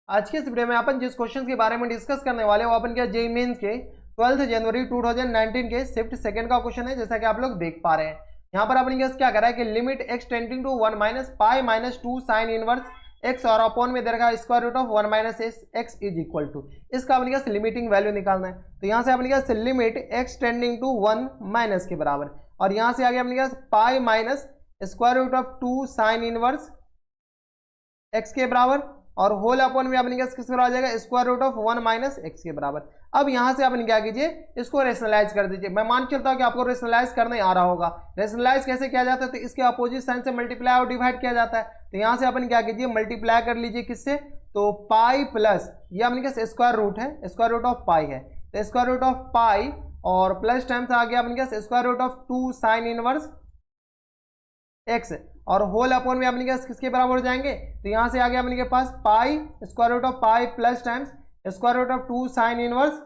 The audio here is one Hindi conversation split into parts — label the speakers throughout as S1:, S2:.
S1: आज के इस वीडियो में अपन जिस क्वेश्चन के बारे में डिस्कस करने वाले हैं वो अपन क्या जेईई मेंस के 12 जनवरी 2019 के शिफ्ट सेकंड का क्वेश्चन है, जैसा कि आप लोग देख पा रहे हैं। यहाँ पर अपन क्या करा है कि limit x tending to 1 minus pi minus 2 sine inverse x और अपॉन में दे रखा square root of 1 minus x is equal to, इसका अपन क्या लिमिटिंग वैल्यू निकालना है। तो यहाँ से अपन क्या limit x tending to 1 minus के बराबर, और यहाँ से आगे अपन क्या pi minus square root of 2 sine inverse x के बराबर, और होल अपॉन में अपन किसके बराबर आ जाएगा square root of 1 minus x के बराबर। अब यहां से अपन क्या कीजिए, इसको रेशनलाइज कर दीजिए। मैं मान चलता हूं कि आपको रेशनलाइज करने आ रहा होगा। रेशनलाइज कैसे किया जाता है, तो इसके अपोजिट साइन से मल्टीप्लाई और डिवाइड किया जाता है। तो यहां से अपन क्या कीजिए, मल्टीप्लाई कर लीजिए किससे, तो पाई प्लस ये अपन क्या स्क्वायर रूट है, स्क्वायर रूट ऑफ पाई है, तो स्क्वायर रूट ऑफ पाई और प्लस टाइम्स आ गया अपन क्या square root of 2 sine inverse x, और होल अपॉन में अपने किसके बराबर हो जाएंगे, तो यहां से आ गया अपने के पास pi square root of pi plus times square root of 2 sine inverse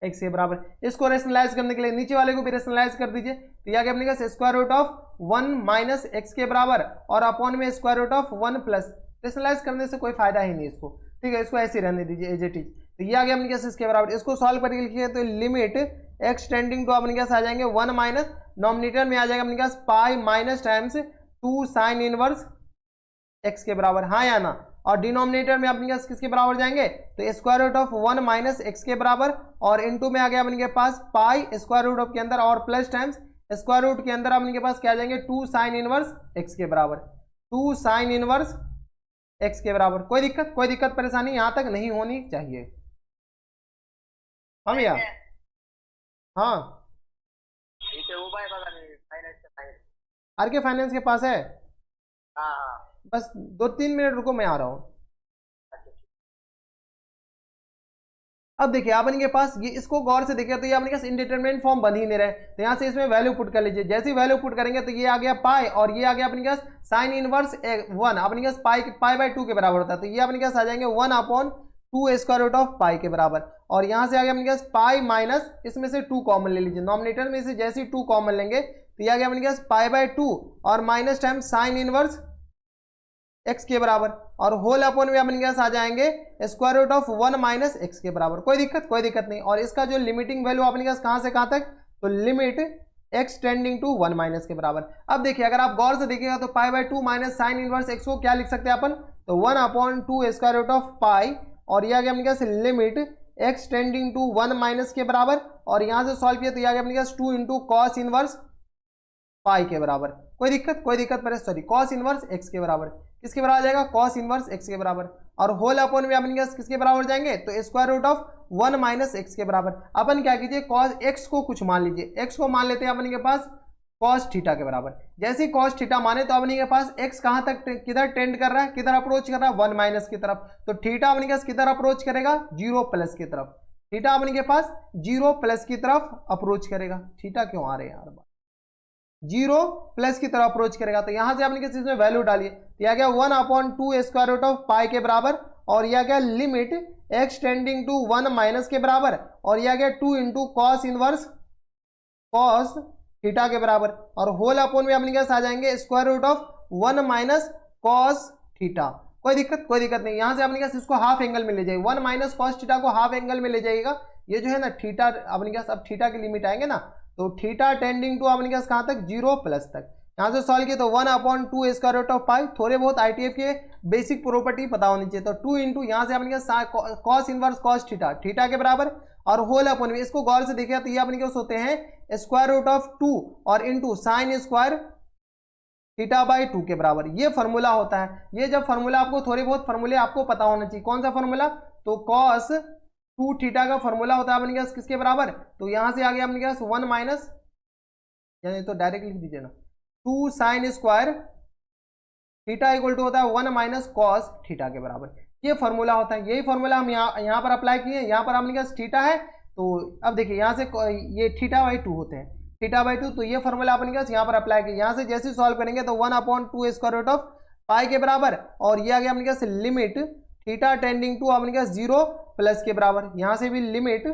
S1: x के बराबर। इसको रेशनलाइज करने के लिए नीचे वाले को भी रेशनलाइज कर दीजिए। तो यह अपने का square root of 1 minus x के बराबर और अपॉन में square root of 1 plus, rationalise करने से कोई फायदा ही नहीं इसको, ठीक है, इसको ऐसे ही रहने दीजिए एज इट इज। तो ये आ गया अपने कैसे इसके बराबर। इसको सॉल्व करके लिखिए, तो लिमिट एक्स टेंडिंग टू अपने कैसे आ जाएंगे 1 माइनस, नॉमिनेटर में आ जाएगा अपने पास pi minus times 2 sine inverse x के बराबर, हाँ या ना, और डिनोमिनेटर में अपने पास किसके बराबर जाएंगे, तो square root of 1 minus x के बराबर, और इनटू में आ गया अपने पास पाई स्क्वायर रूट ऑफ के अंदर और प्लस टाइम्स स्क्वायर रूट के अंदर अपने पास क्या जाएंगे 2 साइन इनवर्स एक्स के बराबर, 2 साइन इनवर्स एक्स के बराबर। कोई दिक्कत परेशानी यहां तक नहीं होनी चाहिए। हम या हाँ आर के फाइनेंस के पास है, बस 2-3 मिनट रुको, मैं आ रहा हूं। अब देखिए अपन के पास ये, इसको गौर से देखिए, तो ये अपने पास इंडिटरमिनेट फॉर्म बन ही नहीं रहे, तो यहाँ से इसमें वैल्यू पुट कर लीजिए। जैसे ही वैल्यू पुट करेंगे तो ये आ गया पाई, और ये आ गया अपने पास साइन इनवर्स 1 अपने पास पाई बाय 2 के बराबर होता है, तो ये अपने पास आ जाएंगे 1 upon 2 square root of pi के बराबर, और यहाँ से आ गया अपने पास पाई माइनस, इसमें से 2 कॉमन ले लीजिए, नॉमिनेटर में से जैसे 2 कॉमन लेंगे तो ये आ गया अपने पास पाई बाय 2 और minus time sign inverse x के बराबर, और होल अपॉन में अपने पास आ जाएंगे square root of 1 minus x के बराबर। कोई दिक्कत नहीं। और इसका जो लिमिटिंग वैल्यू अपने पास कहां से कहां तक, तो limit x tending to 1 minus के बराबर। अब देखिए अगर आप गौर से देखिएगा तो pi by 2 minus sine inverse x को क्या लिख सकते हैं अपन, तो 1 upon 2 square root of pi, और यह आ गया अपने पास limit x tending to 1 minus के बराबर, और यहां से सॉल्व किया तो यह आ गया अपने पास 2 इंटू कॉस इनवर्स पाई के बराबर। कोई दिक्कत पर सॉरी कॉस इनवर्स एक्स के बराबर, किसके बराबर आ जाएगा, कॉस इनवर्स एक्स के बराबर, और होल अपॉन में अपन किसके बराबर जाएंगे, तो square root of 1 minus x के बराबर। अपन क्या कीजिए, कॉस एक्स को कुछ मान लीजिए, एक्स को मान लेते हैं अपन के पास कॉस थीटा के बराबर। जैसे ही कॉस थीटा माने तो अपन के पास एक्स कहां तक किधर टेंड कर रहा है, किधर अप्रोच कर रहा है, 1 माइनस की तरफ, तो थीटा अपन के पास किधर अप्रोच करेगा, 0 प्लस की तरफ, थीटा अपन के पास 0 प्लस की तरफ अप्रोच करेगा। थीटा क्यों आ रहे हैं यार, 0 प्लस की तरफ अप्रोच करेगा, तो यहां से आपने किस चीज में वैल्यू डालिए, तो यह गया 1 upon 2 square root of pi के बराबर, और यह गया limit x tending to 1 minus के बराबर, और यह गया 2 into cos inverse cos theta के बराबर, और होल अपॉन में अपने पास आ जाएंगे square root of 1 minus cos theta. कोई दिक्कत नहीं। यहां से अपने पास इसको हाफ एंगल में ले जाइए, 1 माइनस कॉस थीटा को हाफ एंगल में ले जाइएगा। ये जो है ना थीटा अपने पास, अब थीटा की लिमिट आएंगे ना, तो थीटा टेंडिंग टू अपने पास कहां तक, 0 प्लस तक। यहां से सॉल्व किया तो 1 अपॉन 2 स्क्वायर रूट ऑफ पाई, थोड़े बहुत आईटीएफ के बेसिक प्रॉपर्टी पता होनी चाहिए, तो 2 इंटू यहां से अपने पास cos inverse cos theta theta के बराबर, और होल अपॉन में इसको गौर से देखिए तो ये अपने पास होते हैं स्क्वायर रूट ऑफ 2 और into sine square theta by 2 के बराबर। ये फॉर्मूला होता है। ये जब फॉर्मूला आपको, थोड़े बहुत फॉर्मूले आपको पता होना चाहिए। कौन सा फॉर्मूला, तो कॉस 2 थीटा का फॉर्मूला होता है अपने पास किसके बराबर, तो यहां से आ गया अपने पास 1 माइनस, यानी तो डायरेक्ट लिख दीजिए ना, 2 sine square theta equal to होता है 1 माइनस कॉस थीटा के बराबर। ये फॉर्मूला होता है। यही फॉर्मूला हम यहाँ पर अप्लाई किए। यहाँ पर अपने पास थीटा है, तो अब देखिए यहाँ से ये थीटा बाई 2 होते हैं, थीटा बाई 2, तो ये फॉर्मूला अपने पास यहाँ पर अप्लाई किया। यहाँ से जैसे सॉल्व करेंगे तो 1 upon 2 square root of pi के बराबर, और ये आ गया अपने पास लिमिट थीटा टेंडिंग टू अपने पास 0 प्लस के बराबर। यहाँ से भी लिमिट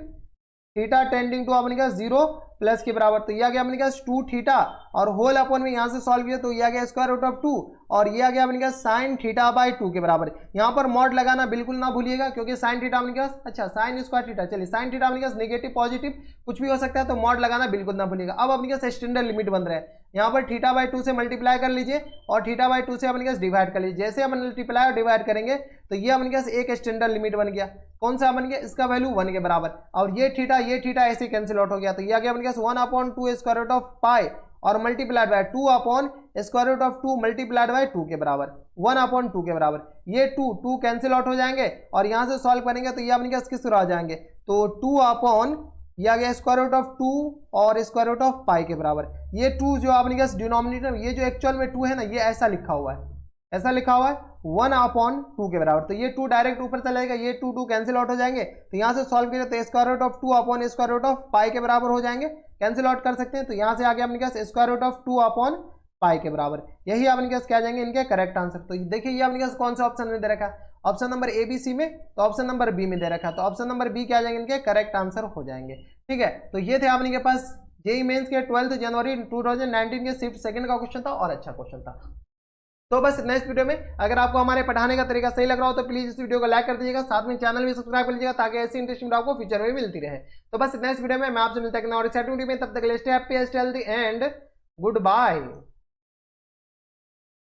S1: थीटा टेंडिंग टू अपने पास 0 प्लस के बराबर। तो ये आ गया अपने पास 2 थीटा और होल अपॉन में यहाँ से सॉल्व किया तो ये आ गया स्क्वायर रूट ऑफ 2 और ये आ गया अपने पास साइन थीटा बाई 2 के बराबर। यहाँ पर मॉड लगाना बिल्कुल ना भूलिएगा क्योंकि साइन थीटा अपने पास, अच्छा साइन स्क्वायर थीटा, चलिए साइन थीटा अपने पास नेगेटिव पॉजिटिव कुछ भी हो सकता है, तो मॉड लगाना बिल्कुल ना भूलिएगा। अब अपने पास स्टैंडर्ड लिमिट बन रहा है, यहाँ पर थीटा बाई 2 से मल्टीप्लाई कर लीजिए और थीटा बाई 2 से अपने पास डिवाइड कर लीजिए। जैसे हम मल्टीप्लाई और डिवाइड करेंगे तो ये अपने पास एक स्टैंडर्ड लिमिट बन गया। कौन सा बन गया? इसका वैल्यू 1 के बराबर और ये थीटा ऐसे कैंसिल आउट हो गया। तो ये आ गया अपने पास 1/2 स्क्वायर रूट ऑफ पाई और multiplied by 2 upon square root of 2 multiplied by 2 के बराबर, 1/2 के बराबर। ये 2 कैंसिल आउट हो जाएंगे और यहाँ से सॉल्व करेंगे तो ये अपने पास किस तरह आ जाएंगे, तो 2 अपॉन ये आ गया स्क्वायर रूट ऑफ 2 और स्क्वायर रूट ऑफ पाई के बराबर। ये 2 जो अपने पास डिनोमिनेटर, ये जो एक्चुअल में 2 है ना, ये ऐसा लिखा हुआ है, ऐसा लिखा हुआ है 1/2 के बराबर। तो ये 2 डायरेक्ट ऊपर चला जाएगा, ये 2 कैंसिल आउट हो जाएंगे। तो यहाँ से सॉल्व करें तो square root of 2 upon square root of pi के बराबर हो जाएंगे, कैंसिल आउट कर सकते हैं। तो यहाँ से आ गया अपने पास square root of 2 upon pi के बराबर। यही अपने पास क्या जाएंगे इनके करेक्ट आंसर। तो देखिए ये अपने पास कौन सा ऑप्शन में दे रखा है, option number A B C में, तो ऑप्शन नंबर बी में दे रखा है, तो ऑप्शन नंबर बी क्या जाएंगे इनके करेक्ट आंसर हो जाएंगे। ठीक है, तो ये थे आपने के पास जेईई मेंस के 12 जनवरी 2019 के शिफ्ट सेकंड का क्वेश्चन था और अच्छा क्वेश्चन था। तो बस नेक्स्ट वीडियो में अगर आपको हमारे पढ़ाने का तरीका सही लग रहा हो तो प्लीज इस वीडियो को लाइक कर दीजिएगा, साथ में चैनल भी सब्सक्राइब कर लीजिएगा ताकि ऐसी इंटरेस्टिंग वीडियो आपको फ्यूचर में मिलती रहे। तो बस नेक्स्ट वीडियो में मैं आपसे मिलता हूं और एक्साइटिंग वीडियो में, तब तक के लिए stay happy, stay healthy and good bye.